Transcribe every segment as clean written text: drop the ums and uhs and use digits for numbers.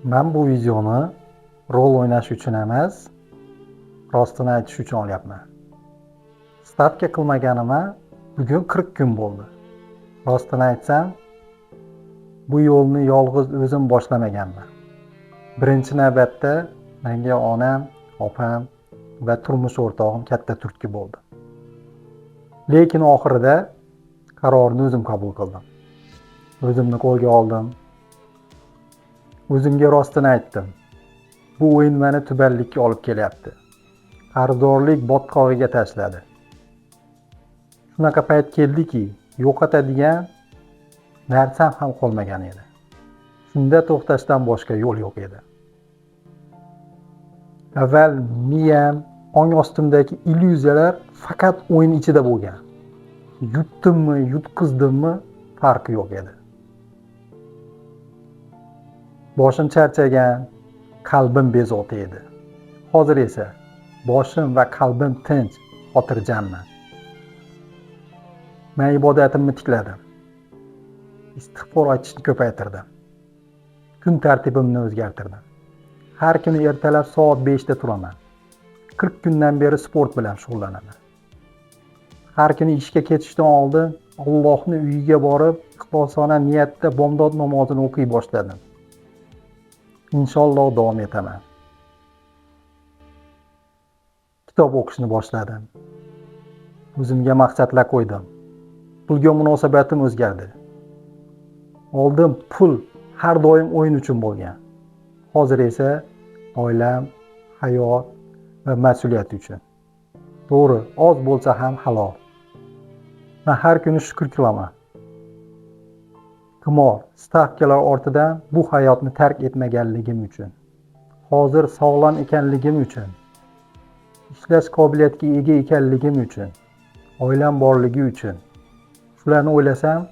Men bu videoni rol o'ynash uchun emas, rostini aytish uchun olyapman. Stavka qilmaganimga bugun 40 kun bo'ldi. Rostini aytsam, bu yo'lni yolg'iz o'zim boshlamaganman. Birinchi navbatda menga onam, opam va turmush o'rtog'im katta turtki bo'ldi. Lekin oxirida qarorni o'zim qabul qildim. O'zimni qo'lga oldim. O'zimga rostini aytdim. Bu o'yin meni tubanlikka olib kelyapti. Qarzdorlik botqog'iga tashladi. Shunaqa payt keldiki, yo'qotadigan narsam ham qolmagan edi. Shunda to'xtashdan boshqa yo'l yo'q edi. Avval miyam, ong ostimdagi illyuziyalar faqat o'yin ichida bo'lgan. Yutdimmi, yutqizdimmi farqi yo'q edi. Boshim charchagan, qalbim bezovta edi. Hozir esa boshim va qalbim tinch, xotirjamman. Men ibodatimni tikladim. Istig'for aytishni ko'paytirdim. Kun tartibimni o'zgartirdim. Har kuni ertalab soat 5 da turaman. 40 kundan beri sport bilan shug'ullanaman. Har kuni ishga ketishdan oldin Allohning uyiga borib, ixlosona niyatda bomdod namozini o'qiy boshladim. Inshaalloh davom etaman. Kitob o'qishni boshladim. O'zimga maqsadlar qo'ydim. Pulga munosabatim o'zgardi. Oldin pul har doim o'yin uchun bo'lgan. Hozir esa oilam, hayot va mas'uliyat uchun. To'g'ri, oz bo'lsa ham halol. Men har kuni shukr qilaman. Qimor, stavkalar ortidan bu hayotni tark etmaganligim uchun. Hozir sog'lom ekanligim uchun. Ishlash qobiliyatiga ega ekanligim uchun. Oilam borligi uchun. Shularni o'ylasam,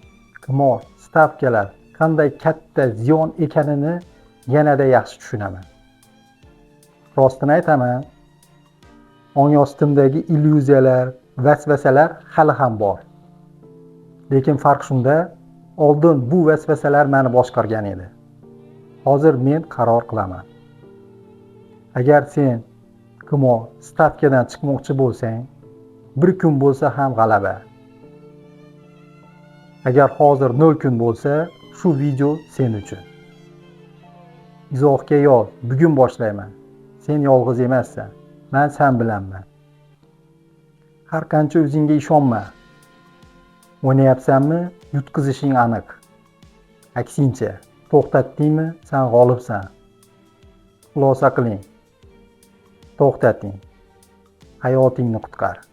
qimor, stavkalar qanday katta ziyon ekanini yanada yaxshi tushunaman. Rostini aytaman, ong ostimdagi illyuziyalar, vasvasalar hali ham bor. Lekin farq shunda, oldin bu vasvasalar meni boshqargan edi. Hozir men qaror qilaman. Agar sen qimor, stavkadan chiqmoqchi bo'lsang, bir kun bo'lsa ham g'alaba. Agar hozir 0 kun bo'lsa, shu video sen uchun. Izohga yoz, bugun boshlayman. Sen yolg'iz emassan, men sen bilanman. Har qancha o'zingga ishonma. O'ynayapsanmi, yutqizishing aniq. Aksincha, to'xtatdingmi, sen g'olibsan. Xulosa qiling. To'xtating. Hayotingni qutqar.